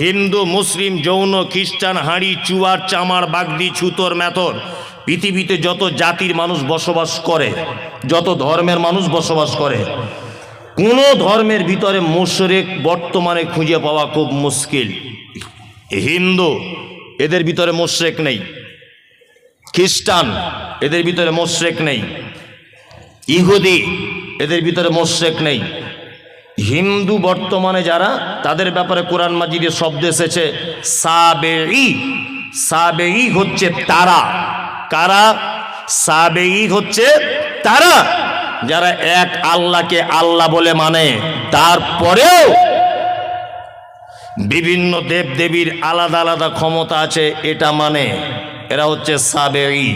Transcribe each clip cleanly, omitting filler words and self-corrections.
হিন্দু, মুসলিম, যৌন, খ্রিস্টান, হাঁড়ি, চুয়ার, চামার, বাগদি, ছুতর, মেথর, পৃথিবীতে যত জাতির মানুষ বসবাস করে, যত ধর্মের মানুষ বসবাস করে, কোনো ধর্মের ভিতরে মুশরিক বর্তমানে খুঁজে পাওয়া খুব মুশকিল। হিন্দু, এদের ভিতরে মুশরিক নেই। খ্রিস্টান, এদের ভিতরে মুশরিক নেই। ইহুদি, এদের ভিতরে মুশরিক নেই। হিন্দু বর্তমানে যারা, তাদের ব্যাপারে কোরআন মাজিদে শব্দ এসেছে সাবেঈ। সাবেঈ হচ্ছে তারা। কারা? সাবেঈ হচ্ছে তারা যারা এক আল্লাহকে আল্লাহ বলে মানে, তারপরেও বিভিন্ন দেব দেবীর আলাদা আলাদা ক্ষমতা আছে এটা মানে, এরা হচ্ছে সাবেঈ।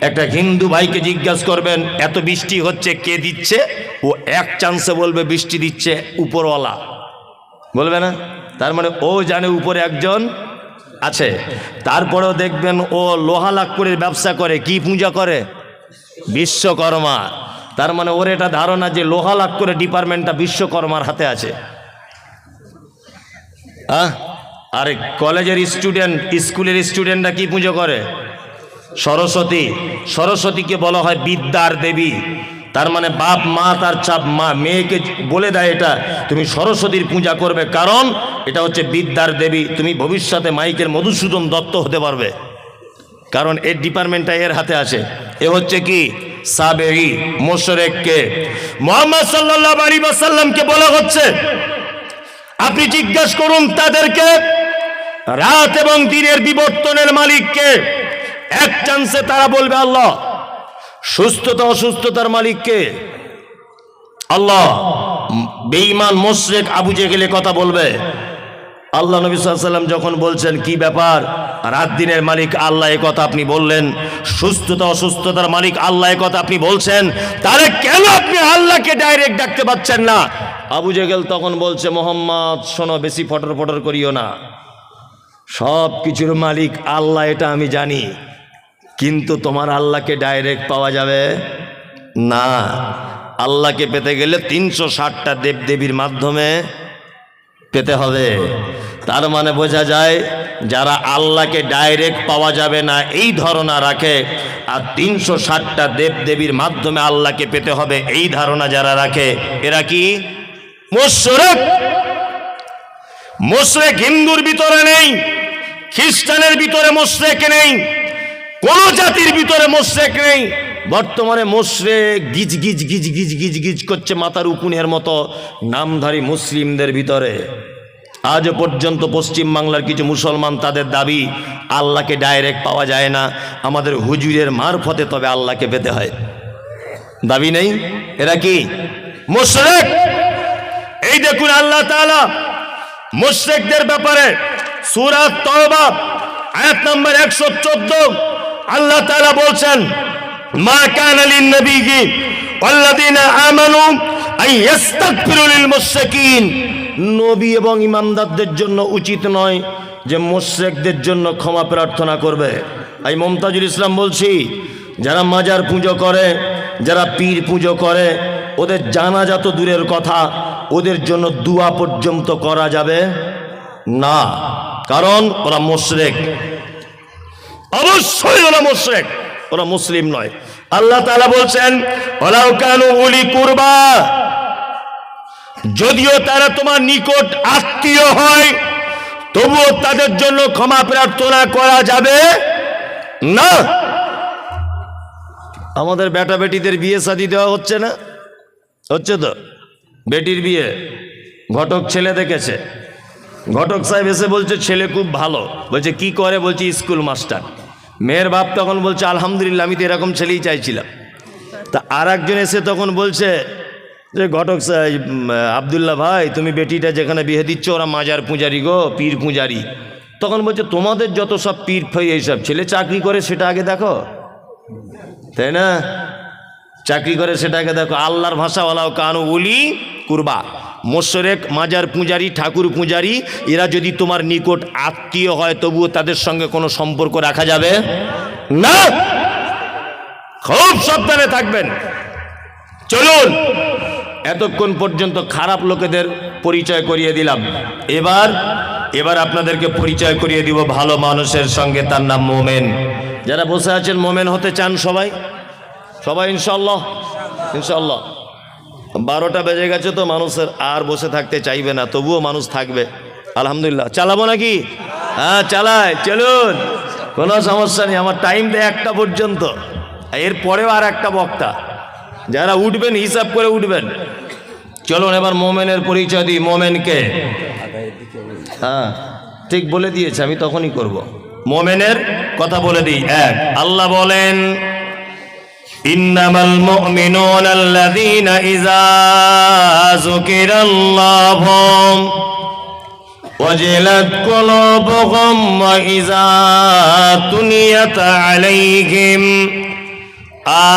একটা হিন্দু ভাইকে জিজ্ঞাসা করবেন এত বৃষ্টি হচ্ছে কে দিচ্ছে, ও এক চান্সে বলবে বৃষ্টি দিচ্ছে উপরওয়ালা, বলবে না? তার মানে ও জানে উপরে একজন আছে। তারপরেও দেখবেন ও লোহা লাক্কড়ের ব্যবসা করে, কি পূজা করে? বিশ্বকর্মা। তার মানে ওর এটা ধারণা যে লোহা লাক্কড়ের ডিপার্টমেন্টটা বিশ্বকর্মার হাতে আছে। আর কলেজের স্টুডেন্ট, স্কুলের স্টুডেন্টরা কি পুজো করে? সরস্বতী। সরস্বতীকে বলা হয় বিদ্যার দেবী। তার মানে বাপ মা তার চাপ মা মেয়েকে বলে দেয় এটা তুমি সরস্বতীর পূজা করবে, কারণ এটা হচ্ছে বিদ্যার দেবী, তুমি ভবিষ্যতে মাইকের মধুসূদন দত্ত হতে পারবে, কারণ এর ডিপার্টমেন্টটা এর হাতে আছে। এ হচ্ছে কি? সাবেঈ। মুশরিককে মুহাম্মদ সাল্লাল্লাহু আলাইহি ওয়াসাল্লামকে বলা হচ্ছে আপনি জিজ্ঞাসা করুন তাদেরকে রাত এবং দিনের বিবর্তনের মালিককে। এক চান্সে তারা বলবে আল্লাহ। সুস্থতা অসুস্থতার মালিককে? আল্লাহ। বেঈমান মুশরিক আবু জেহেল কথা বলবে। আল্লাহ নবী সাল্লাল্লাহু আলাইহি ওয়াসাল্লাম যখন বলছেন কি ব্যাপার, রাত দিনের মালিক আল্লাহ, এ কথা আপনি বললেন, সুস্থতা অসুস্থতার মালিক আল্লাহ, এ কথা আপনি বলছেন, তাহলে কেন আপনি আল্লাহকে ডাইরেক্ট ডাকতে পাচ্ছেন না? আবু জেহেল তখন বলছে মুহাম্মদ শোনো, বেশি ফটর ফটর করিও না, সব কিছুর মালিক আল্লাহ এটা আমি জানি, কিন্তু তোমার আল্লাহকে ডাইরেক্ট পাওয়া যাবে না। আল্লাহকে পেতে গেলে 360টা দেবদেবীর মাধ্যমে পেতে হবে। তার মানে বোঝা যায় যারা আল্লাহকে ডাইরেক্ট পাওয়া যাবে না এই ধারণা রাখে, আর 360টা দেবদেবীর মাধ্যমে আল্লাহকে পেতে হবে এই ধারণা যারা রাখে, এরা কি? মুশরিক। মুশরিক হিন্দুর ভিতরে নেই, খ্রিস্টানের ভিতরে মুশরিক নেই, কোন জাতির ভিতরে মুশরিক নেই। বর্তমানে মুশরিক গিজ গিজ গিজ গিজ গিজ গিজ করছে মাথার উকুনের মতো নামধারী মুসলিমদের ভিতরে। আজ পর্যন্ত পশ্চিম বাংলার কিছু মুসলমান তাদের দাবি আল্লাহকে ডাইরেক্ট পাওয়া যায় না, আমাদের হুজুরের মারফতে তবে আল্লাহকে পেতে হয়, দাবি নেই। এরা কি? মুশরিক। এই দেখুন আল্লাহ তাআলা মুশরিকদের ব্যাপারে সূরা তাওবা আয়াত নম্বর 114 আল্লাহ তাআলা বলছেন মা কানা লিন নবিয়্যি ওয়াল্লাযীনা আমানু আন ইস্তাগফিরু লিল মুশরিকিন। নবী এবং ইমানদারদের জন্য উচিত নয় যে মুশরিকদের জন্য ক্ষমা প্রার্থনা করবে। আমি মুমতাজুল ইসলাম বলছি, যারা মাজার পুজো করে, যারা পীর পুজো করে, ওদের জানাজা তো দূরের কথা, ওদের জন্য দোয়া পর্যন্ত করা যাবে না, কারণ ওরা মুশরিক। অবশ্যই ওরা মুশরিক, ওরা মুসলিম নয়। আল্লাহ তাআলা বলছেন ওয়ালাউ কানু উলি কুরবা, যদিও তারা তোমার নিকট আত্মীয় হয় তবুও তাদের জন্য ক্ষমা প্রার্থনা করা যাবে না। আমাদের বেটা বেটিদের বিয়ে শাদী দেওয়া হচ্ছে না? হচ্ছে তো। বেটির বিয়ে ঘটক ছেলে দেখেছে, ঘটক সাহেব এসে বলছে ছেলে খুব ভালো, বলছে কি করে? বলছে স্কুল মাস্টার। মেয়ের বাপ তখন বলছে আলহামদুলিল্লাহ, আমি তো এরকম ছেলেই চাইছিলাম। তা আর একজন এসে তখন বলছে যে ঘটক সাহেব আবদুল্লাহ ভাই, তুমি বেটিটা যেখানে বিয়ে দিচ্ছ ওরা মাজার পূজারি গো, পীর পূজারি। তখন বলছে তোমাদের যত সব পীর ফাই এইসব, ছেলে চাকরি করে সেটা আগে দেখো, তাই না? চাকরি করে সেটাকে দেখো। আল্লাহর ভাষা ওয়ালাউ কানু উলি কুরবা, মুশরিক, মাজার পূজারি, ঠাকুর পূজারি, এরা যদি তোমার নিকট আত্মীয় হয় তবুও তাদের সঙ্গে কোনো সম্পর্ক রাখা যাবে না। খুব সাবধানে থাকবেন। চলুন, এতক্ষণ পর্যন্ত খারাপ লোকেদের পরিচয় করিয়ে দিলাম, এবার এবার আপনাদেরকে পরিচয় করিয়ে দিব ভালো মানুষের সঙ্গে, তার নাম মোমেন। যারা বসে আছেন মোমেন হতে চান সবাই সবাই ইনশাল্লাহ ইনশাল্লাহ। 12টা বেজে গেছে তো মানুষের আর বসে থাকতে চাইবে না, তবুও মানুষ থাকবে আলহামদুলিল্লাহ। চালাবো নাকি? হ্যাঁ চালায়, চলুন, কোনো সমস্যা নেই। আমার টাইম দেয় 1টা পর্যন্ত, এর পরেও আর একটা বক্তা। যারা উঠবেন হিসাব করে উঠবেন। চলুন এবার মোমেনের পরিচয় দিই। মোমেনকে হ্যাঁ ঠিক বলে দিয়েছে, আমি তখনই করব। মোমেনের কথা বলে দিই। এক, আল্লাহ বলেন ইন্নামাল মুমিনুনা আল্লাযীনা ইযা যুকিরাল্লাহু ওয়াজিলাত কুলুবুহুম ওয়া ইযা তুলিয়াত আলাইহিম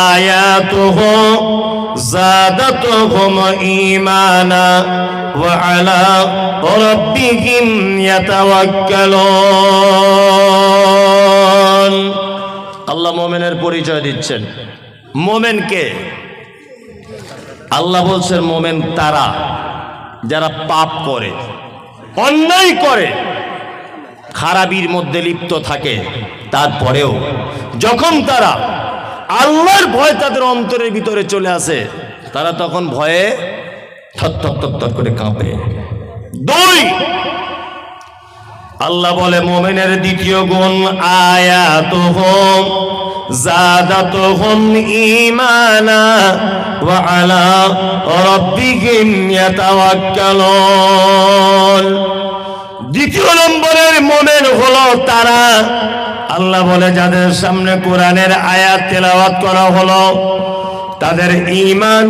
আয়াতুহু যাদাতুহুম ঈমানা ওয়া আলা রাব্বিহিম ইয়াতাওয়াক্কালুন। আল্লাহ মোমেনের পরিচয় দিচ্ছেন। মোমেনকে আল্লাহ বলছেন মোমেন তারা যারা পাপ করে, অন্যায় করে, খারাপির মধ্যে লিপ্ত থাকে, তারপরেও যখন তারা আল্লাহর ভয় তাদের অন্তরের ভিতরে চলে আসে, তারা তখন ভয়ে থর করে কাঁপে। 2, আল্লাহ বলে মোমেনের দ্বিতীয় গুণ আয়াতুহুম যাদাতুহুম ঈমানা ওয়া আলা রাব্বিহিম ইয়াতাওয়াক্কালুন। দ্বিতীয় নম্বরের মোমেন হলো তারা, আল্লাহ বলে যাদের সামনে কোরআনের আয়াত তেলাওয়াত করা হলো, তাদের ঈমান,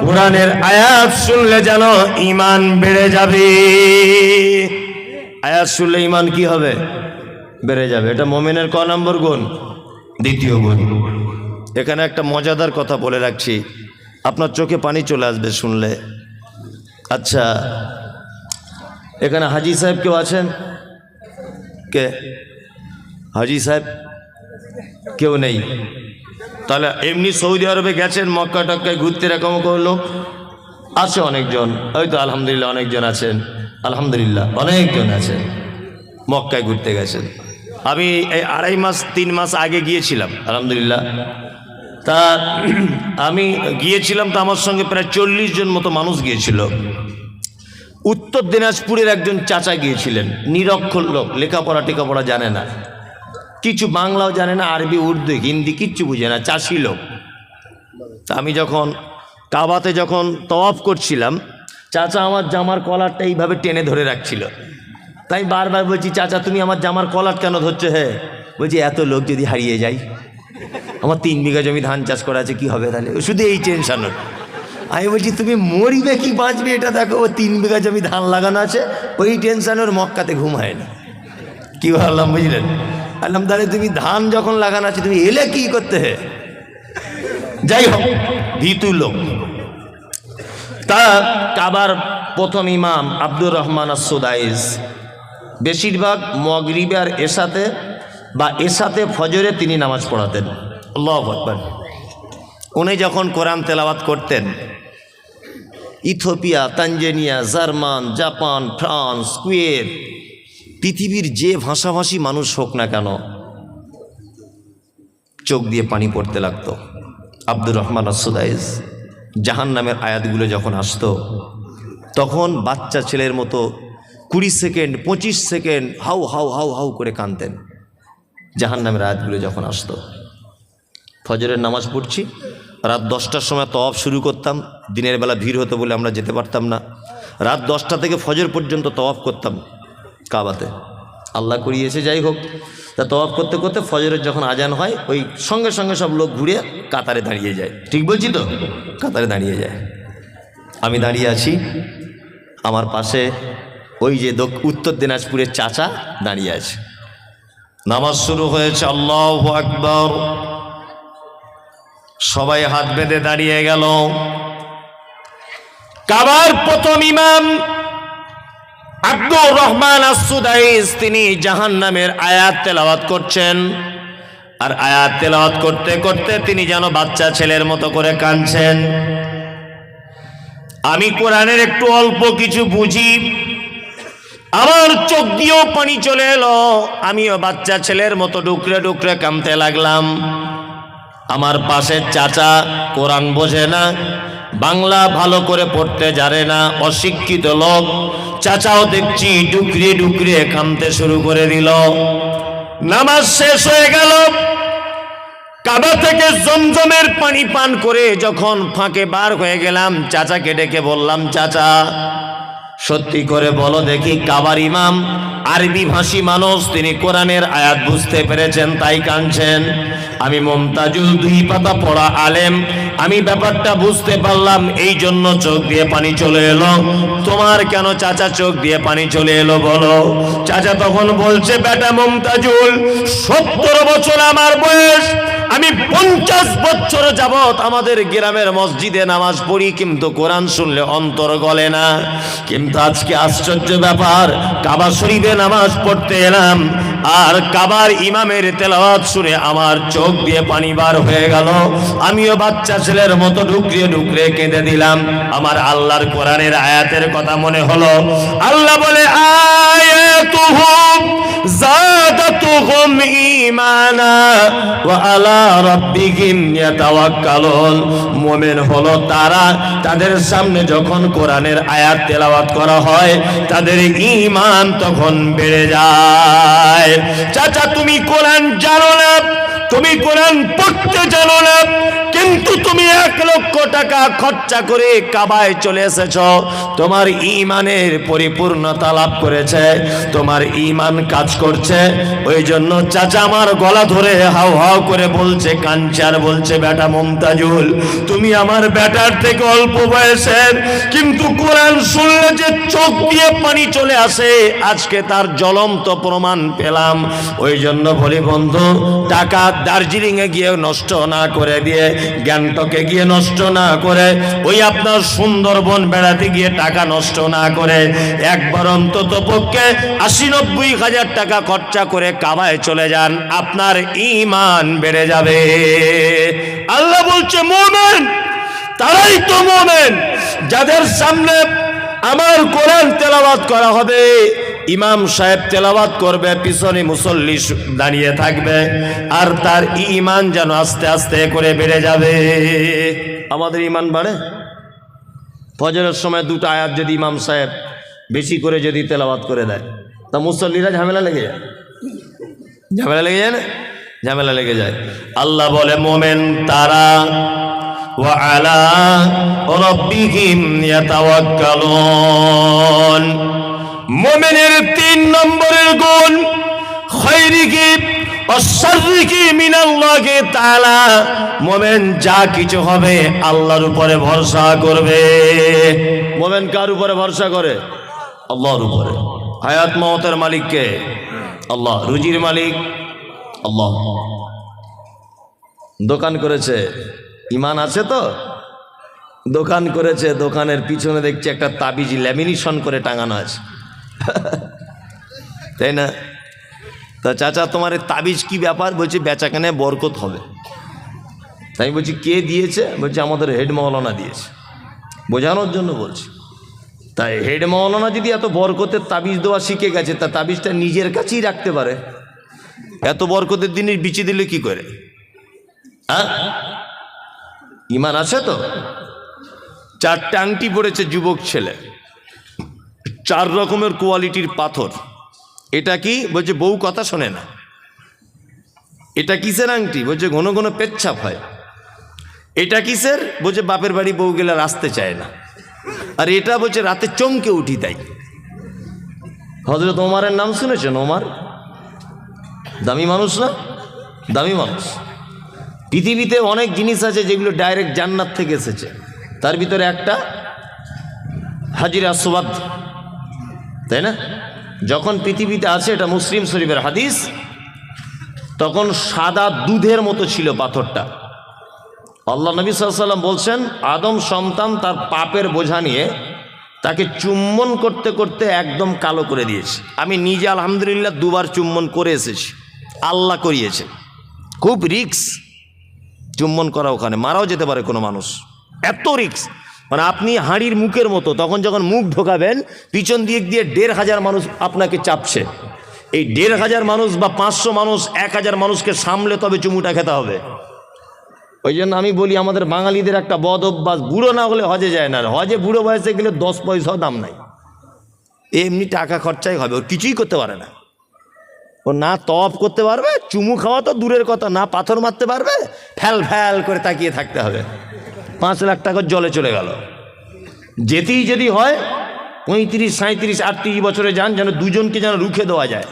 কোরআনের আয়াত শুনলে যেন ঈমান বেড়ে যাবে। আয়াত শুনলে ঈমান কি হবে? বেড়ে যাবে। এটা মোমেনের ক নম্বর গুণ? দ্বিতীয় গুণ। এখানে একটা মজাদার কথা বলে রাখছি, আপনার চোখে পানি চলে আসবে শুনলে। আচ্ছা, এখানে হাজি সাহেব কেউ আছেন? কে হাজি সাহেব? কেউ নেই? তাহলে এমনি সৌদি আরবে গেছেন, মক্কা টক্কায় ঘুরতে, এরকম লোক আছে অনেকজন, হয়তো আলহামদুলিল্লাহ অনেকজন আছেন, আলহামদুলিল্লাহ অনেকজন আছেন, মক্কায় ঘুরতে গেছেন। আমি এই 2.5 মাস 3 মাস আগে গিয়েছিলাম আলহামদুলিল্লাহ। তা আমি গিয়েছিলাম, তো আমার সঙ্গে প্রায় 40 জন মতো মানুষ গিয়েছিল। উত্তর দিনাজপুরের একজন চাচা গিয়েছিলেন, নিরক্ষর লোক, লেখাপড়া টেখাপড়া জানে না, কিছু বাংলাও জানে না, আরবি উর্দু হিন্দি কিচ্ছু বুঝে না, চাষি লোক। তা আমি যখন কাবাতে যখন তওয়াফ করছিলাম, চাচা আমার জামার কলারটা এইভাবে টেনে ধরে রাখছিল। তাই বারবার বলছি, চাচা তুমি আমার জামার কলার কেন ধরছো? হে বলছি, এত লোক যদি হারিয়ে যায়, আমার 3 বিঘা জমি ধান চাষ করা আছে, কি হবে তাহলে? শুধু এই টেনশন। আমি বলছি তুমি মরিবে কি বাঁচবে এটা দেখো, ও 3 বিঘা জমি ধান লাগানো আছে, ওই টেনশন ওর মক্কাতে ঘুম হয় না। কি ভাবলাম বুঝলেন? আল্লাম তাহলে তুমি ধান যখন লাগানো আছে, তুমি এলে কি করতে? হে যাই হোক, ভীতু লোক। তা কাবার প্রথম ইমাম আব্দুর রহমান আস-সুদাইস বেশিরভাগ মাগরিবে আর এশাতে বা এশাতে ফজরে তিনি নামাজ পড়াতেন। আল্লাহু আকবার। উনি যখন কোরআন তেলাওয়াত করতেন, Ethiopia, Tanzania, German, Japan, France, Kuwait, পৃথিবীর যে ভাষাভাষী মানুষ হোক না কেন, চোখ দিয়ে পানি পড়তে লাগতো। আব্দুর রহমান আস-সুদাইস জাহান্নামের আয়াতগুলো যখন আসতো, তখন বাচ্চা ছেলের মতো 20 second 25 second how how how how করে কাঁদতেন। জাহান্নামের আয়াতগুলো যখন আসতো, ফজরের নামাজ পড়ছি, রাত 10টার সময় তওয়াফ শুরু করতাম। দিনের বেলা ভিড় হতো বলে আমরা যেতে পারতাম না। রাত 10টা থেকে ফজর পর্যন্ত তওয়াফ করতাম কাবাতে, আল্লাহ করিয়েছে। যাই হোক, তা তওয়াফ করতে করতে ফজরের যখন আজান হয়, ওই সঙ্গে সঙ্গে সব লোক ঘুরে কাতারে দাঁড়িয়ে যায়। ঠিক বলছি তো? কাতারে দাঁড়িয়ে যায়। আমি দাঁড়িয়ে আছি, আমার পাশে ওই যে উত্তর দিনাজপুরের চাচা দাঁড়িয়ে আছে। নামাজ শুরু হয়েছে, আল্লাহু আকবার। সবাই হাত বেঁধে দাঁড়িয়ে গেল। কাবার প্রথম ইমাম আব্দুর রহমান আস-সুদাইস তিনি জাহান্নামের আয়াত তেলাওয়াত করছেন। আর আয়াত তেলাওয়াত করতে করতে তিনি যেন বাচ্চা ছেলের মতো করে কাঁদছেন। আমি কোরআনের একটু অল্প কিছু বুঝি, আমার চোখ দিয়েও পানি চলে এলো। আমিও বাচ্চা ছেলের মতো ডুকরে ডুকরে কাঁদতে লাগলাম। আমার পাশের চাচা কোরআন বোঝে না, বাংলা ভালো করে পড়তে জানে না, অশিক্ষিত লোক। চাচাও দেখছি ডুকরে ডুকরে কাঁদতে শুরু করে দিল। নামাজ শেষ হয়ে গেল। কাবা থেকে জমজমের পানি পান করে যখন ফাঁকে বার হয়ে গেলাম, চাচাকে ডেকে বললাম, চাচা সত্যি করে বলো দেখি, কাবার ইমাম আরবি ভাষী মানুষ, তিনি কোরআনের আয়াত বুঝতে পেরেছেন তাই কাঁদছেন। আমি মমতাজুল 2 পাতা পড়া আলেম, আমি ব্যাপারটা বুঝতে পারলাম, এই জন্য চোখ দিয়ে পানি চলে এলো। তোমার কেন চাচা চোখ দিয়ে পানি চলে এলো বলো? চাচা তখন বলছে, বেটা মমতাজুল, 70 বছর আমার বয়স, আমি 50 বছর যাবত আমাদের গ্রামের মসজিদে নামাজ পড়ি, কিন্তু কোরআন শুনলে অন্তর গলে না। কিন্তু আজকে আশ্চর্য ব্যাপার, কাবা শরীফে নামাজ পড়তে এলাম, আর কাবার ইমামের তেলাওয়াত শুনে আমার চোখ দিয়ে পানি বার হয়ে গেল। আমিও বাচ্চা ছেলের মতো ডুকরে ডুকরে কেঁদে দিলাম। আমার আল্লাহর কোরআনের আয়াতের কথা মনে হলো। আল্লাহ বলে, আয়াতুহুম যাদাতুহুম ঈমানা ওয়া আলা রাব্বিহিম ইয়াতাওয়াক্কালুন। মুমিন হলো তারা, তাদের সামনে যখন কোরআনের আয়াত তেলাওয়াত করা হয় তাদের ঈমান তখন বেড়ে যায়। চাচা তুমি কোরআন জানো না, তুমি কোরআন পড়তে জানো না, কিন্তু তুমি 1 লক্ষ টাকা খরচা করে কাবায় চলে এসেছ, তোমার ঈমানের পরিপূর্ণতা লাভ করেছে, তোমার ঈমান কাজ করছে। ওই জন্য চাচা আমার গলা ধরে হাউ হাউ করে বলছে, কাঞ্চার বলছে, বেটা মমতাজুল, তুমি আমার বেটার থেকে অল্প বয়সের, কিন্তু কোরআন শুনলে যে চোখ দিয়ে পানি চলে আসে, আজকে তার জ্বলন্ত প্রমাণ পেলাম। ওই জন্য বলি বন্ধু, টাকা দার্জিলিং এ গিয়ে নষ্ট না করে দিয়ে, গ্যাংটকে গিয়ে নষ্ট না করে, ওই আপনার সুন্দরবন বেড়াতে গিয়ে টাকা নষ্ট না করে, একবার অন্তত পক্ষে 80-90 হাজার টাকা খরচা করে কাবায় চলে যান, আপনার ঈমান বেড়ে যাবে। আল্লাহ বলছে, মুমিন তারাই তো মুমিন যাদের সামনে আমার কোরআন তেলাওয়াত করা হবে, ইমাম সাহেব তেলাওয়াত করবে, পিছনে মুসল্লি দাঁড়িয়ে থাকবে, আর তার ঈমান যেন আস্তে আস্তে করে বেড়ে যাবে। আমাদের ঈমান বাড়ে। ফজরের সময় 2টা আয়াত যদি ইমাম সাহেব বেশি করে যদি তেলাওয়াত করে দেয়, তা মুসল্লিরা ঝামেলা লেগে যায়, ঝামেলা লেগে যায় না, ঝামেলা লেগে যায়। আল্লাহ বলে, মুমিন তারা ওয়া আলা রাব্বিহিম ইয়াতাওয়াক্কালুন। মুমিনের 3 নম্বরের গুণ, খায়রিহি ওয়া শাররিহি মিনাল্লাহি তাআলা। মুমিন যা কিছু হবে আল্লাহর উপরে ভরসা করবে। মুমিন কার উপরে ভরসা করে? আল্লাহর উপরে। হায়াত মওতের মালিক কে? আল্লাহ। রুজির মালিক আল্লাহ। দোকান করেছে, ঈমান আছে তো? দোকান করেছে, দোকানের পিছনে দেখছি একটা তাবিজ ল্যামিনেশন করে টাঙানো আছে, তাই না? তা চাচা তোমার তাবিজ কি ব্যাপার? বলছি বেচাকেনে বরকত হবে। তাই বলছি কে দিয়েছে? বলছি আমাদের হেড মাওলানা দিয়েছে। বোঝানোর জন্য বলছি। তাই হেড মাওলানা যদি এত বরকতের তাবিজ দেওয়া শিখে গেছে, তা তাবিজটা নিজের কাছেই রাখতে পারে, এত বরকতের দিনের বিচি দিলে কি করে? হ্যাঁ, ঈমান আছে তো? 4টে আংটি পড়েছে যুবক ছেলে, 4 রকমের কোয়ালিটির পাথর। এটা কি? বলছে বউ কথা শোনে না। এটা কিসের আংটি? বলছে ঘন ঘন পেচ্ছাপ হয়। এটা কিসের? বলছে বাপের বাড়ি বউ গেলে আসতে চায় না। আর এটা বলছে রাতে চমকে উঠি তাই। হযরত ওমরের নাম শুনেছেন? ওমর দামি মানুষ না? দামি মানুষ। পৃথিবীতে অনেক জিনিস আছে যেগুলো ডাইরেক্ট জান্নাত থেকে এসেছে, তার ভিতরে একটা হাজির আসওয়াদ, তাই না? যখন পৃথিবীতে আছে, এটা মুসলিম শরীফের হাদিস, তখন সাদা দুধের মতো ছিল পাথরটা। আল্লাহ নবী সাল্লাল্লাহু আলাইহি ওয়াসাল্লাম বলছেন, আদম সন্তান তার পাপের বোঝা নিয়ে তাকে চুম্বন করতে করতে একদম কালো করে দিয়েছে। আমি নিজে আলহামদুলিল্লাহ 2বার চুম্বন করে এসেছি, আল্লাহ করিয়েছে। খুব রিক্স চুম্বন করা, ওখানে মারাও যেতে পারে কোনো মানুষ, এত রিক্স। মানে আপনি হাঁড়ির মুখের মতো, তখন যখন মুখ ঢোকাবেন পিছন দিক দিয়ে 1500 মানুষ আপনাকে চাপছে। এই 1500 মানুষ বা 500 মানুষ 1000 মানুষকে সামলে তবে চুমুটা খেতে হবে। ওই জন্য আমি বলি আমাদের বাঙালিদের একটা বদ অভ্যাস, বুড়ো না হলে হজে যায় না। হজে বুড়ো বয়সে গেলে 10 পয়সাও দাম নাই, এমনি টাকা খরচাই হবে, ওর কিছুই করতে পারে না। ও না তওয়াফ করতে পারবে, চুমু খাওয়া তো দূরের কথা, না পাথর মারতে পারবে, ফ্যাল ফ্যাল করে তাকিয়ে থাকতে হবে। 5 লাখ টাকার জলে চলে গেল। যেতেই যদি হয় 35, 37, 38 বছরে যান, যেন দুজনকে যেন রুখে দেওয়া যায়।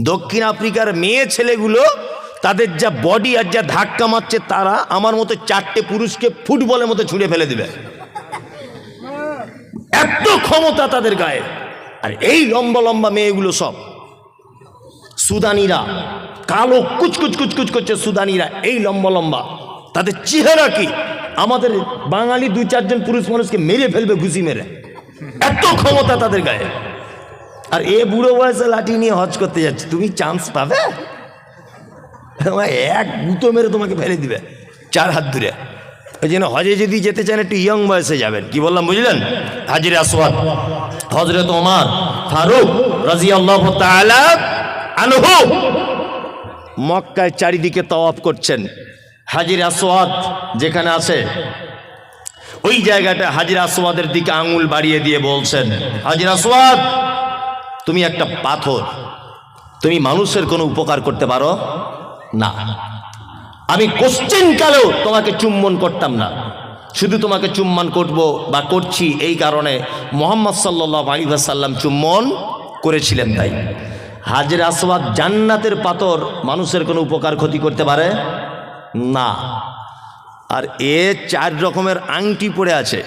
দক্ষিণ আফ্রিকার মেয়ে ছেলেগুলো তাদের যা বডি আর যা ধাক্কা মারছে, তারা আমার মতো 4টে পুরুষকে ফুটবলের মতো ছুঁড়ে ফেলে দিবে, এত ক্ষমতা তাদের গায়ে। আর এই লম্বা লম্বা মেয়েগুলো সব সুদানিরা, কালো কুচকুচ কুচকুচ করছে সুদানিরা, এই লম্বা লম্বা, তাদের চেহারা কি আমাদের বাঙালি 2-4 জন পুরুষ মানুষকে মেরে ফেলবে ঘুষি মেরে, এত ক্ষমতা তাদের গায়ে। আর এ বুড়ো বয়সে লাঠি নিয়ে হজ করতে যাচ্ছে, তুমি চান্স পাবে? এক গুঁতো মেরে তোমাকে ফেলে দিবে 4 হাত দূরে। ওই জন্য হজে যদি যেতে চান একটু ইয়ং বয়সে যাবেন। কি বললাম বুঝলেন? হাজির আসওয়াদ হযরত ওমর ফারুক রাদিয়াল্লাহু তাআলা আনহু মক্কায় চারিদিকে তওয়াফ করছেন। হাজির আসওয়াদ যেখানে আছে ওই জায়গাটা হাজির আসওয়াদের দিকে আঙুল বাড়িয়ে দিয়ে বলছেন, হাজির আসওয়াদ তুমি একটা পাথর, তুমি মানুষের কোনো উপকার করতে পারো না। আমি কোশ্চেন কালেও তোমাকে চুম্বন করতাম না, শুধু তোমাকে চুম্বন করব বা করছি এই কারণে মুহাম্মদ সাল্লাল্লাহু আলাইহি ওয়াসাল্লাম চুম্বন করেছিলেন। তাই হাজির আসওয়াদ জান্নাতের পাথর, মানুষের কোনো উপকার ক্ষতি করতে পারে না। আর এ 4 রকমের আংটি পরে আছে,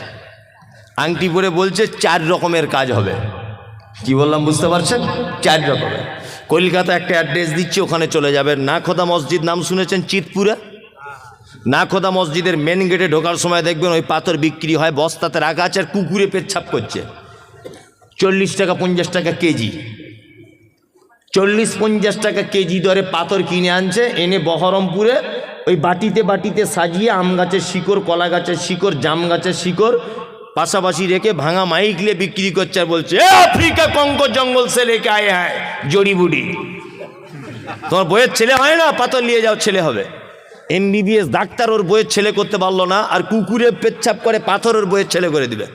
আংটি পরে বলছে 4 রকমের কাজ হবে। কি বললাম বুঝতে পারছেন? 4 রকমের। কলকাতা একটা অ্যাড্রেস দিচ্ছি, ওখানে চলে যাবেন। নাখোদা মসজিদ নাম শুনেছেন? চিতপুরে নাখোদা মসজিদের মেন গেটে ঢোকার সময় দেখবেন ওই পাথর বিক্রি হয়, বস্তাতে রাখা আছে, আর কুকুরে পেচ্ছাপ করছে। 40 টাকা 50 টাকা কেজি, 40-50 টাকা কেজি দরে পাথর কিনে আনছে, এনে বহরমপুরে ওই বাটিতে বাটিতে সাজিয়ে আম গাছের শিকড়, কলা গাছের শিকড়, জাম গাছের শিকড় পাশাপাশি রেখে ভাঙা মাইক নিয়ে বিক্রি করছে। আর বলছে আফ্রিকা কঙ্কো জঙ্গল সে লেকে আয়ে হ্যায় জড়িবুটি। তোমার বইয়ের ছেলে হয় না, পাথর নিয়ে যাও, ছেলে হবে। MBBS ডাক্তার ওর বইয়ের ছেলে করতে পারলো না, আর কুকুরে পেচ্ছাপ করে পাথর ওর বইয়ের ছেলে করে দিবে।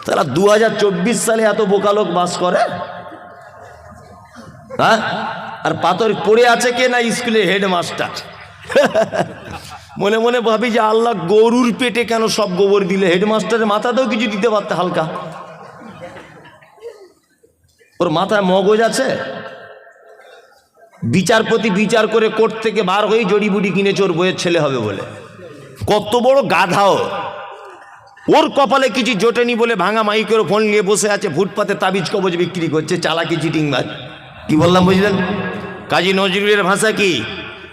তারা 2024 সালে এত বোকা লোক বাস করে, হ্যাঁ? আর পাথর পড়ে আছে কে না? স্কুলের হেডমাস্টার। মনে মনে ভাবি যে আল্লাহ গরুর পেটে কেন সব গোবর দিলে, হেডমাস্টারের মাথাতেও কিছু দিতে পারতে হালকা। ওর মাথায় মগজ আছে? বিচারপতি বিচার করে কোর্ট থেকে বার হয়ে জড়িবুটি কিনেছে ওর বইয়ের ছেলে হবে বলে। কত বড় গাধাও! ওর কপালে কিছু জোটেনি বলে ভাঙা মাইকের ফোন নিয়ে বসে আছে, ফুটপাতে তাবিজ কবজ বিক্রি করছে, চালাকি চিটিংবাজ। কি বললাম বুঝলেন? কাজী নজরুলের ভাষা কি?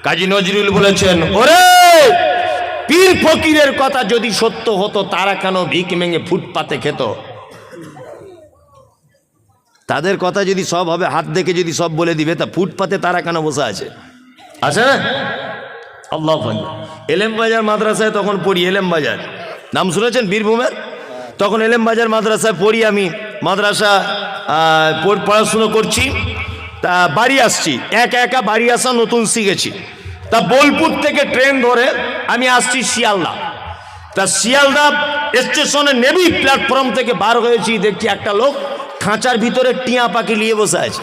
কাজী নজরুল বলেছেন, ওরে পীর ফকিরের কথা যদি সত্য হতো, তারা কেন ভিক ভেঙে ফুটপাতে খেত? তাদের কথা যদি সব হবে, হাত দেখে যদি সব বলে দিবে, তা ফুটপাতে তারা কেন বসে আছে? আছে না? আল্লাহ এলেম বাজার মাদ্রাসায় তখন পড়ি, এলেম বাজার নাম শুনেছেন বীরভূমের? তখন এলেম বাজার মাদ্রাসায় পড়ি আমি, মাদ্রাসা পড়াশুনো করছি। তা বাড়ি আসছি, একা একা বাড়ি আসা নতুন শিখেছি। তা বোলপুর থেকে ট্রেন ধরে আমি আসছি শিয়ালদা। তা শিয়ালদা স্টেশনে নেবি, প্ল্যাটফর্ম থেকে বার হয়েছি, দেখছি একটা লোক খাঁচার ভিতরে টিয়া পাখি নিয়ে বসে আছে।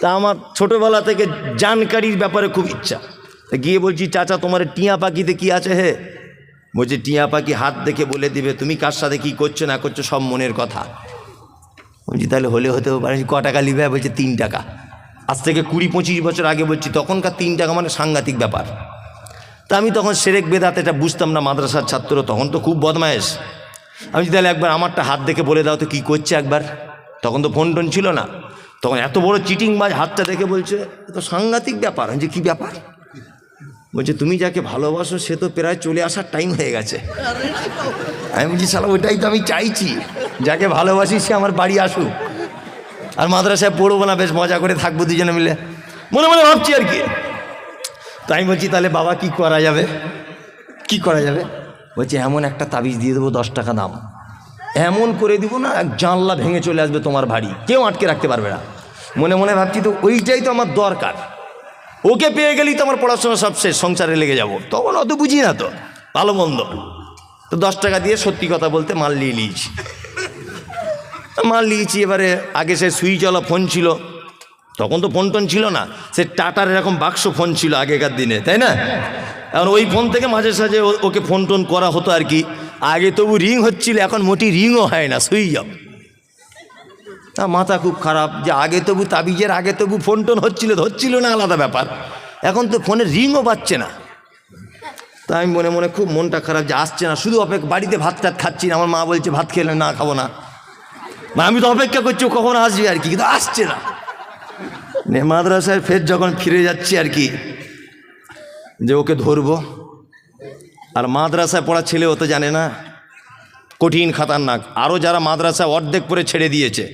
তা আমার ছোটবেলা থেকে জানকারির ব্যাপারে খুব ইচ্ছা, গিয়ে বলছি, চাচা তোমার টিয়া পাখিতে কি আছে হে? বলছে টিয়া পাখি হাত দেখে বলে দিবে তুমি কার সাথে কি করছো না করছো, সব মনের কথা। বলছি তাহলে হলে হতেও পারে। ক টাকা নিবে? বলছে 3 টাকা। আজ থেকে 20-25 বছর আগে বলছি, তখনকার 3 টাকা মানে সাংঘাতিক ব্যাপার। তা আমি তখন সেরেক বেদাত এটা বুঝতাম না, মাদ্রাসার ছাত্র, তখন তো খুব বদমায়েশ। আমি তাহলে একবার আমারটা হাত দেখে বলে দাও তো কি করছে একবার। তখন তো ফোন টোন ছিল না, তখন এত বড় চিটিংবাজ হাতটা দেখে বলছে, তো সাংঘাতিক ব্যাপার। আমি যে কী ব্যাপার? বলছে তুমি যাকে ভালোবাসো সে তো প্রায় চলে আসার টাইম হয়ে গেছে। আমি বলছি শালা ওইটাই তো আমি চাইছি, যাকে ভালোবাসি সে আমার বাড়ি আসুক, আর মাদ্রাসায় পড়বো না, বেশ মজা করে থাকবো দুজনে মিলে, মনে মনে ভাবছি আর কি। তাই বলছি তাহলে বাবা কি করা যাবে, কি করা যাবে? বলছে এমন একটা তাবিজ দিয়ে দেবো 10 টাকা দাম, এমন করে দিব না এক জানলা ভেঙে চলে আসবে তোমার বাড়ি, কেউ আটকে রাখতে পারবে না। মনে মনে ভাবছি তো ওইটাই তো আমার দরকার, ওকে পেয়ে গেলেই তো আমার পড়াশোনা সব শেষ, সংসারে লেগে যাব। তখন অত বুঝি না তো ভালো মন্দ, তো 10 টাকা দিয়ে সত্যি কথা বলতে মাল নিয়েছি। এবারে আগে সে সুইচওয়ালা ফোন ছিল, তখন তো ফোন টোন ছিল না, সে টাটার এরকম বাক্স ফোন ছিল আগেকার দিনে, তাই না? আর ওই ফোন থেকে মাঝে সাঝে ওকে ফোন টোন করা হতো আর কি। আগে তবু রিং হচ্ছিল, এখন মোটি রিংও হয় না, সুইচ অফ। তা মাথা খুব খারাপ যে আগে তবু তাবিজের আগে তবু ফোন টোন হচ্ছিল না, আলাদা ব্যাপার, এখন তো ফোনের রিংও বাজছে না। তাই আমি মনে মনে খুব মনটা খারাপ যে আসছে না, শুধু অপেক্ষা, বাড়িতে ভাত টাত খাচ্ছি না, আমার মা বলছে ভাত খেলে না, খাবো না, আমি তো অপেক্ষা করছি ও কখন আসবে আর কি, কিন্তু আসছে না। মাদ্রাসায় ফের যখন ফিরে যাচ্ছি আর কি, যে ওকে ধরবো, আর মাদ্রাসায় পড়া ছেলে ও তো জানে না, কঠিন খাতারনাক। আরও যারা মাদ্রাসায় অর্ধেক পরে ছেড়ে দিয়েছে,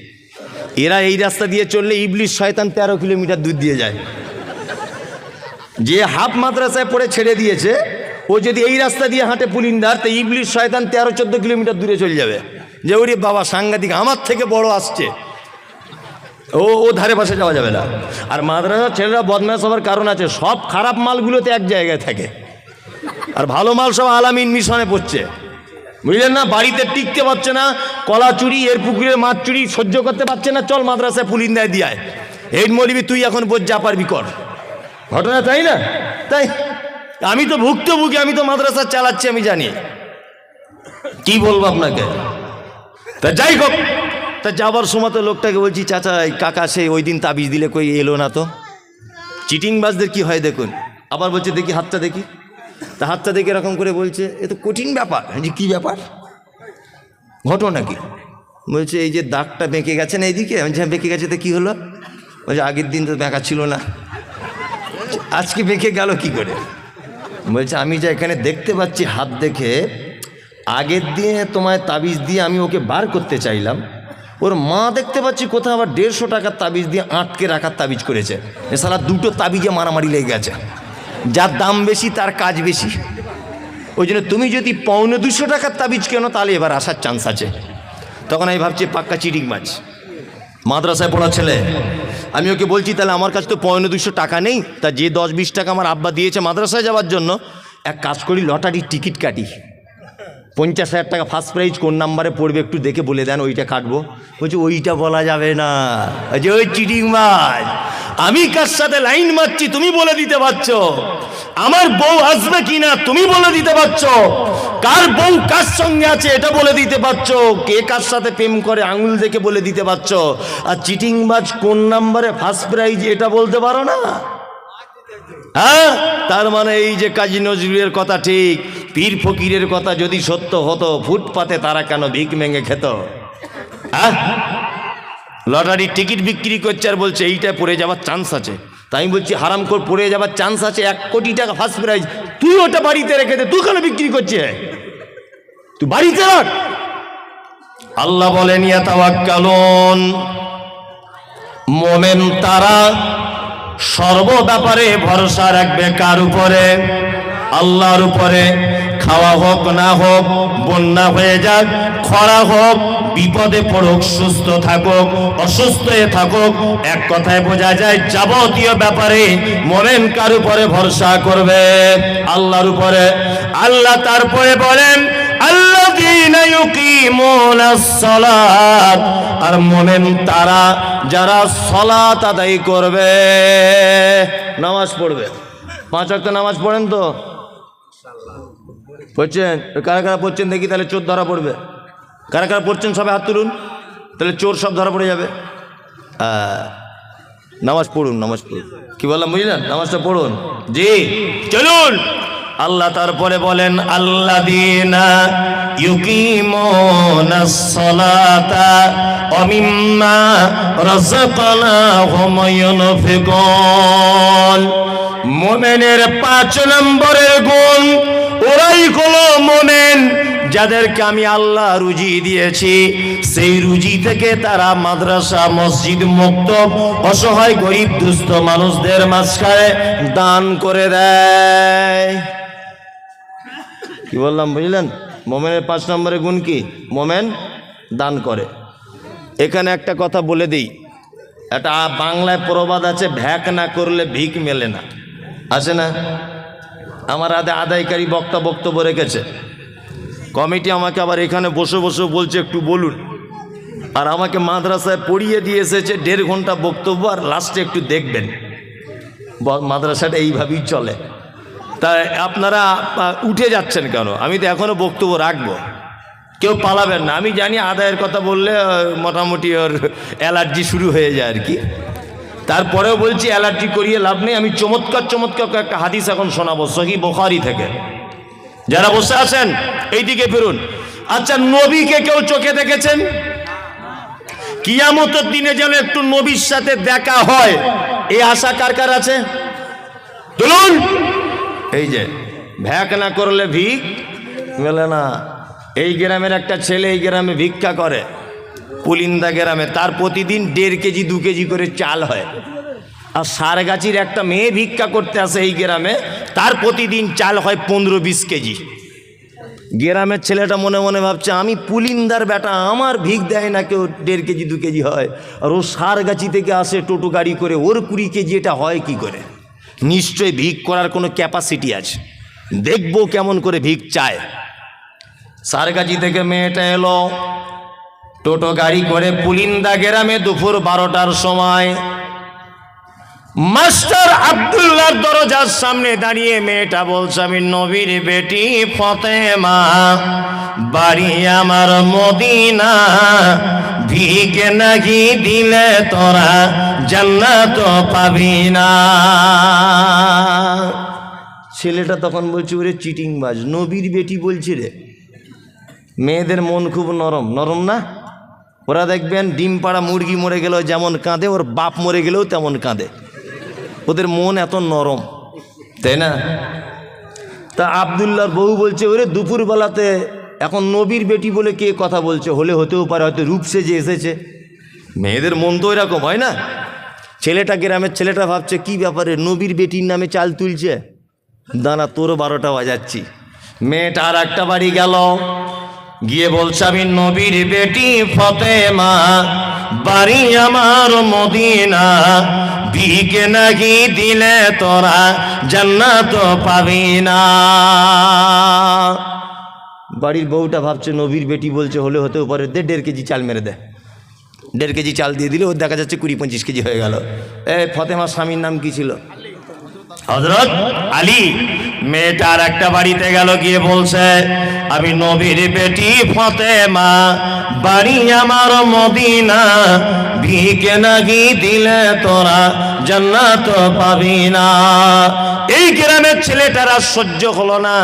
এরা এই রাস্তা দিয়ে চললে ইবলিশ শয়তান 13 কিলোমিটার দূর দিয়ে যায়। যে হাফ মাদ্রাসায় পড়ে ছেড়ে দিয়েছে, ও যদি এই রাস্তা দিয়ে হাঁটে পুলিন্দার, তো ইবলিশ শয়তান 13-14 কিলোমিটার দূরে চলে যাবে, যে ওরে বাবা সাংঘাতিক, আমার থেকে বড় আসছে, ও ধারে পাশে যাওয়া যাবে না। আর মাদ্রাসার ছেলেরা বদমাশ হওয়ার কারণ আছে, সব খারাপ মালগুলোতে এক জায়গায় থাকে, আর ভালো মাল সব আলামিন মিশনে পড়ছে, বুঝলেন না? বাড়িতে টিকতে পারছে না, কলা চুরি, এর পুকুরের মাছ চুরি সহ্য করতে পারছে না, চল মাদ্রাসায় পুলিন্দায় দিয়ায়, হেড মৌলবি তুই এখন বোঝ যা পারবি কর, ঘটনা তাই না? তাই আমি তো ভুক্তভোগী, আমি তো মাদ্রাসা চালাচ্ছি, আমি জানি কি বলবো আপনাকে। তা যাই হোক, তা যাবার সময় তো লোকটাকে বলছি, চাচা কাকা সে ওই দিন তাবিজ দিলে কই এলো না তো। চিটিংবাজদের কি হয় দেখুন, আবার বলছে দেখি হাতটা দেখি, তা হাতটা দেখে এরকম করে বলছে এ তো কঠিন ব্যাপার। যে কী ব্যাপার, ঘটনা কি? বলছে এই যে দাগটা বেঁকে গেছে না এইদিকে, আমি হ্যাঁ বেঁকে গেছে, তো কী হলো? বলছে আগের দিন তো বেঁকা ছিল না, আজকে বেঁকে গেল কি করে? বলছে আমি যা এখানে দেখতে পাচ্ছি হাত দেখে, আগের দিনে তোমায় তাবিজ দিয়ে আমি ওকে বার করতে চাইলাম, ওর মা দেখতে পাচ্ছি কোথাও আবার 150 টাকার তাবিজ দিয়ে আটকে রাখার তাবিজ করেছে। এ সালা দুটো তাবিজে মারামারি লেগে গেছে, যার দাম বেশি তার কাজ বেশি। ওই জন্য তুমি যদি 250 টাকার তাবিজ কেনো, তাহলে এবার আসার চান্স আছে। তখন আমি ভাবছি পাক্কা চিটিং মাছ, মাদ্রাসায় পড়া ছেলে। আমি ওকে বলছি তাহলে আমার কাছে তো 250 টাকা নেই, তা যে 10-20 টাকা আমার আব্বা দিয়েছে মাদ্রাসায় যাওয়ার জন্য, এক কাজ করি লটারির টিকিট কাটি, 50,000 টাকা ফার্স্ট প্রাইজ কোন নাম্বারে পড়বে একটু দেখে বলে দেন, ওইটা কাটবো। বলছি ওইটা বলা যাবে না, যে ওই চিটিং মাছ, আমি কার সাথে লাইন মারছি তুমি বলে দিতে পারছো, আমার বউ আসবে কিনা তুমি বলে দিতে পারছো, কার বউ কার সঙ্গে আছে এটা বলে দিতে পারছো, কে কার সাথে প্রেম করে আঙুল দেখে বলে দিতে পারছো, আর চিটিং মাছ কোন নাম্বারে ফার্স্ট প্রাইজ এটা বলতে পারো না? হ্যাঁ, তার মানে এই যে কাজী নজরুলের কথা ঠিক, পীর ফকিরের কথা যদি সত্য হতো, ফুটপাতে তারা কেন ভিক মেঙে খেত? হ্যাঁ, লটারির টিকিট বিক্রি করছে আর বলছে এইটা পড়ে যাওয়ার চান্স আছে। তাই আমি বলছি হারাম করে পড়ে যাওয়ার চান্স আছে, 1 কোটি টাকা ফার্স্ট প্রাইজ, তুই ওটা বাড়িতে রেখে দে, তুই কেন বিক্রি করছিস? তুই বাড়িতে রাখ। আল্লাহ বলেন ইয়াতাওয়াক্কালুন, মুমিন তারা সর্ব ব্যাপারে ভরসা রাখবে কার উপরে? আল্লাহর উপরে। খাওয়া হোক না হোক, বন্যা হয়ে যাক, খরা হোক, বিপদে পড়ুক, সুস্থ থাকুক, অসুস্থ হয়ে থাকুক, এক কথায় বোঝা যায় যাবতীয় ব্যাপারে মুমিন কার উপরে ভরসা করবে? আল্লাহর উপরে। আল্লাহ তারপরে বলেন আল্লাযীনা ইউকিমুনাস সালাত, আর মুমিন তারা যারা সালাত আদায় করবে, নামাজ পড়বে। 5 ওয়াক্ত নামাজ পড়েন তো? পড়ছেন? কারা কারা পড়ছেন দেখি, তাহলে চোর ধরা পড়বে। কারা কারা পড়ছেন সবাই হাত তুলুন, তাহলে চোর সব ধরা পড়ে যাবে। নামাজ পড়ুন, নামাজ পড়ুন। কি বললাম বুঝলেন? নামাজটা পড়ুন। জি চলুন। আল্লাহ তারপরে বলেন আল্লাযীনা ইউকিমুনাস সালাতা ওয়া মিম্মা রাযাকনাহুম ইউনফিকুন। মুমিনের 5 নম্বরের গুণ, ওরাই হলো মুমিন যাদেরকে আমি আল্লাহ রুজি দিয়েছি, সেই রুজি থেকে তারা মাদ্রাসা মসজিদ মুক্ত অসহায় গরিব দুস্থ মানুষদের মাঝখানে দান করে দেয়। কি বললাম বুঝলেন? মোমেনের 5 নম্বরে গুণ কি? মোমেন দান করে। এখানে একটা কথা বলে দিই, একটা বাংলায় প্রবাদ আছে, ভ্যাক না করলে ভিক মেলে না, আছে না? আমার আদায়কারী বক্তব্য রেখেছে, কমিটি আমাকে আবার এখানে বসে বসে বলছে একটু বলুন, আর আমাকে মাদ্রাসায় পড়িয়ে দিয়ে এসেছে 1.5 ঘন্টা বক্তব্য, আর লাস্টে একটু দেখবেন। মাদ্রাসাটা এইভাবেই চলে। তাই আপনারা উঠে যাচ্ছেন কেন? আমি তো এখনও বক্তব্য রাখবো, কেউ পালাবেন না। আমি জানি আদায়ের কথা বললে মোটামুটি ওর অ্যালার্জি শুরু হয়ে যায় আর কি। তারপরেও বলছি অ্যালার্জি করিয়ে লাভ নেই। আমি চমৎকার একটা হাদিস এখন শোনাবো সহিহ বুখারী থেকে। যারা বসে আছেন এইদিকে ফিরুন। আচ্ছা, নবীকে কেউ চোখে দেখেছেন? কিয়ামতের দিনে যেন একটু নবীর সাথে দেখা হয়, এই আশা কার কার আছে? তুলুন। এই যে ভ্যাক না করলে ভিক মেলে না। এই গ্রামের একটা ছেলে এই গ্রামে ভিক্ষা করে, পুলিন্দা গ্রামে। তার প্রতিদিন 1.5 কেজি 2 কেজি করে চাল হয়। আর সারগাছির একটা মেয়ে ভিক্ষা করতে আসে এই গ্রামে, তার প্রতিদিন চাল হয় 15-20 কেজি। গ্রামের ছেলেটা মনে মনে ভাবছে, আমি পুলিন্দার বেটা, আমার ভিক দেয় না কেউ, 1.5 কেজি 2 কেজি হয়। আর ও সারগাছি থেকে আসে টোটো গাড়ি করে, ওর 20 কেজি এটা হয় কি করে? নিশ্চয়ই ভিক করার কোনো ক্যাপাসিটি আছে, দেখবো কেমন করে ভিক চায়। সারগাছি থেকে মেয়েটা এলো টোটো গাড়ি করে পুলিন্দা গ্রামে দুপুর 12টার সময়। মাস্টার আব্দুল্লাহর দরজার সামনে দাঁড়িয়ে মেয়েটা বলছে, আমি নবীর বেটি ফাতেমা, বাড়ি আমার মদিনা, ভিক নাকি দিলে তোরা জান্নাত পাবি না। ছেলেটা তখন বলছে, ওরে চিটিংবাজ, নবীর বেটি বলছি রে। মেয়েদের মন খুব নরম, নরম না? ওরা দেখবেন ডিম পাড়া মুরগি মরে গেলেও যেমন কাঁদে, ওর বাপ মরে গেলেও তেমন কাঁদে। ওদের মন এত নরম, তাই না? তা আব্দুল্লাহর বউ বলছে, ওরে দুপুরবেলাতে এখন নবীর বেটি বলে কে কথা বলছে? হলে হতেও পারে, হয়তো রূপ সেজে এসেছে। মেয়েদের মন তো এরকম হয় না? ছেলেটা, গ্রামের ছেলেটা ভাবছে, কি ব্যাপারে নবীর বেটির নামে চাল তুলছে, দাঁড়া তোরও 12টা বাজাচ্ছি। মেয়েটা আর একটা বাড়ি গেল, গিয়ে বলছে, আমি নবীর বেটি ফাতেমা, বাড়ি আমার মদিনা, ভিক নাকি দিলে তোরা জান্নাত পাবি না। বাড়ির বউটা ভাবছে, নবীর বেটি বলছে, হলে হতেও পারে, দে 1.5 কেজি চাল মেরে দে। 1.5 কেজি চাল দিয়ে দিলে ওর দেখা যাচ্ছে 20-25 কেজি হয়ে গেল। ফাতেমার স্বামীর নাম কি ছিল? হযরত আলী। মেয়েটা আর একটা বাড়িতে গেল, গিয়ে বলছে, আমি নবীর বেটি ফাতেমা, বাড়ি আমার মদিনা, ভিক নাকি দিলে তোরা জান্নাত পাবি না। এই গ্রামের ছেলেটারা সহ্য হলো না,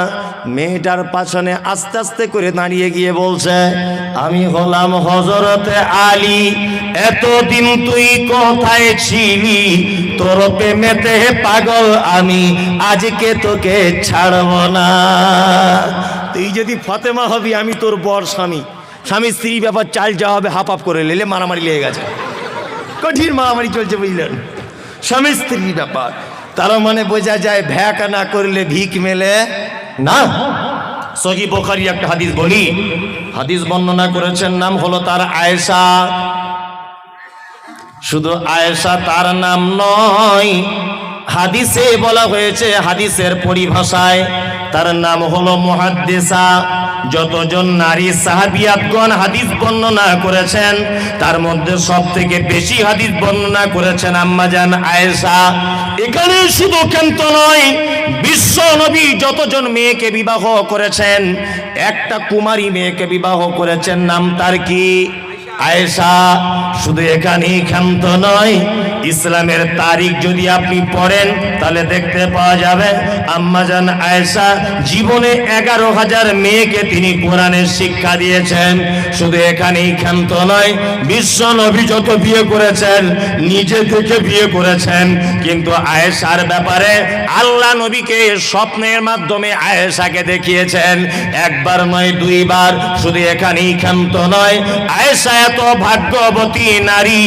মেয়েটার পাছনে আস্তে আস্তে করে দাঁড়িয়ে গিয়ে বলছে, আমি হলাম হযরতে আলী, এতদিন তুই কোথায় ছিলি? তোর প্রেমেতে পাগল আমি, আজকে তোকে ছাড়ব না। তুই যদি ফাতেমা হবি, আমি তোর বর স্বামী, স্বামী স্ত্রী ব্যাপার, চাল যা হবে হাফ হাফ করে লেলে, মারামারি লেগে গেছে, কঠিন মারামারি চলছে, বুঝলেন? স্বামী স্ত্রী ব্যাপার। তার মানে বোঝা যায় ভ্যাক না করলে ভিক মেলে না। সহিহ বুখারী একটা হাদিস বলি, হাদিস বর্ণনা করেছেন, নাম হলো তার আয়েশা। শুধু আয়েশা তার নাম নয়, হাদিসে বলা হয়েছে, হাদিসের পরিভাষায় তার নাম হলো মুহাদ্দিসা। যতজন নারী সাহাবিয়াতগণ হাদিস বর্ণনা করেছেন, তার মধ্যে সবথেকে বেশি হাদিস বর্ণনা করেছেন আম্মা জান আয়েশা। এখানে শুধু কেন্ত নয়, বিশ্ব নবী যতজন মেয়েকে বিবাহ করেছেন, একটা কুমারী মেয়েকে বিবাহ করেছেন, নাম তার কি? আয়েশা। শুধু এখানেই ক্ষান্ত নয়, ইসলামের তারিখ যদি আপনি পড়েন তাহলে দেখতে পাওয়া যাবে আম্মা জান আয়েশা জীবনে 11,000 মেয়েকে তিনি কোরআনের শিক্ষা দিয়েছেন। শুধু এখানেই ক্ষান্ত নয়, বিশ্ব নবী যত বিয়ে করেছেন নিজে থেকে বিয়ে করেছেন, কিন্তু আয়েশার ব্যাপারে আল্লাহ নবীকে স্বপ্নের মাধ্যমে আয়েশাকে দেখিয়েছেন, একবার নয় 2 বার। শুধু এখানেই ক্ষান্ত নয়, আয়েশা এত ভাগ্যবতী নারী,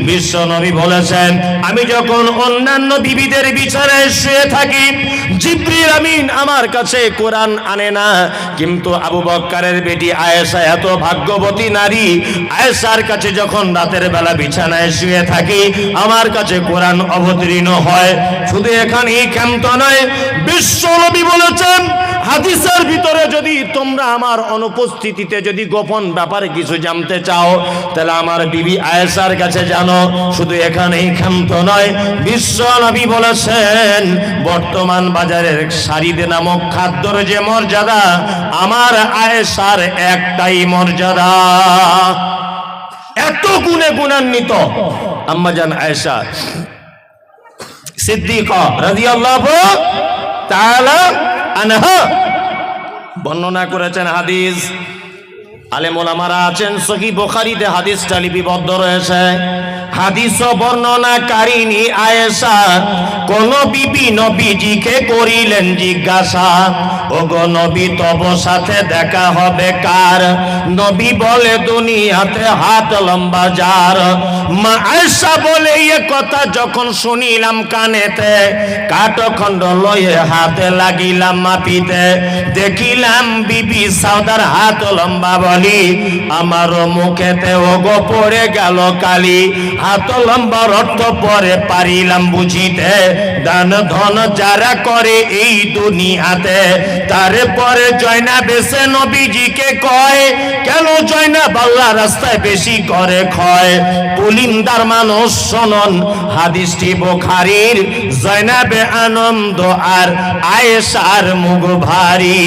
বিশ্ব নবী বলেছেন আমি যখন অন্যান্য বিবিদের বিছানায় শুয়ে থাকি, জিবরিল আমিন আমার কাছে কোরআন আনে না, কিন্তু আবু বকরের বেটি আয়েশা এত ভাগ্যবতী নারী, আয়েশার কাছে যখন রাতের বেলা বিছানায় শুয়ে থাকি আমার কাছে কোরআন অবতীর্ণ হয়। শুধু এখানেই ক্ষান্ত নয়, বিশ্ব নবী বলেছেন হাদিসের ভিতরে যদি তোমরা আমার অনুপস্থিতিতে যদি গোপন ব্যাপারে কিছু জানতে চাও তাহলে আমার বিবি আয়েশার কাছে জানো। শুধু এখানেই ক্ষান্ত নয়, বিশ্ব নবী বলেছেন বর্তমান বাজারের শাড়িতে নামক খাদ্যর যে মর্যাদা, আমার আয়েশার একটাই মর্যাদা। এত গুণে গুণান্বিত আম্মাজান আয়েশা সিদ্দিকা রাদিয়াল্লাহু তাআলা আনহা বর্ণনা করেছেন। হাদিস আলেম ওলামারা আছেন, সহিহ বুখারীতে হাদিসটা লিপিবদ্ধ রয়েছে। হাদিস বর্ণনাকারিণী আয়েশা কোন বিবি নবীজিকে করিলেন জিজ্ঞাসা, ওগো নবী তব সাথে দেখা হবে কার? নবী বলে দুনিয়াতে হাত লম্বা যার। মা আয়েশা বলে এ কথা যখন শুনিলাম কানেতে, কাঠখণ্ড লয়ে হাতে লাগিলাম মাপিতে, দেখিলাম বিবি সাউদার হাত লম্বা বলি, আমার মুখেতে ওগো পড়ে গেল কালি। হাত লম্বার অর্থ পরে পারিলাম বুঝিতে, দান ধন যারা করে এই দুনিয়াতে, তারপরে জয়নাব এসে নবীজিকে কয়, কেন জয়নাব আল্লাহর রাস্তায় বেশি করে ক্ষয়? পুলিন্দার মানুষ শোনন হাদিসটি বুখারীর, জয়নাবে আনন্দ আর আয়েশার মুখ ভারী।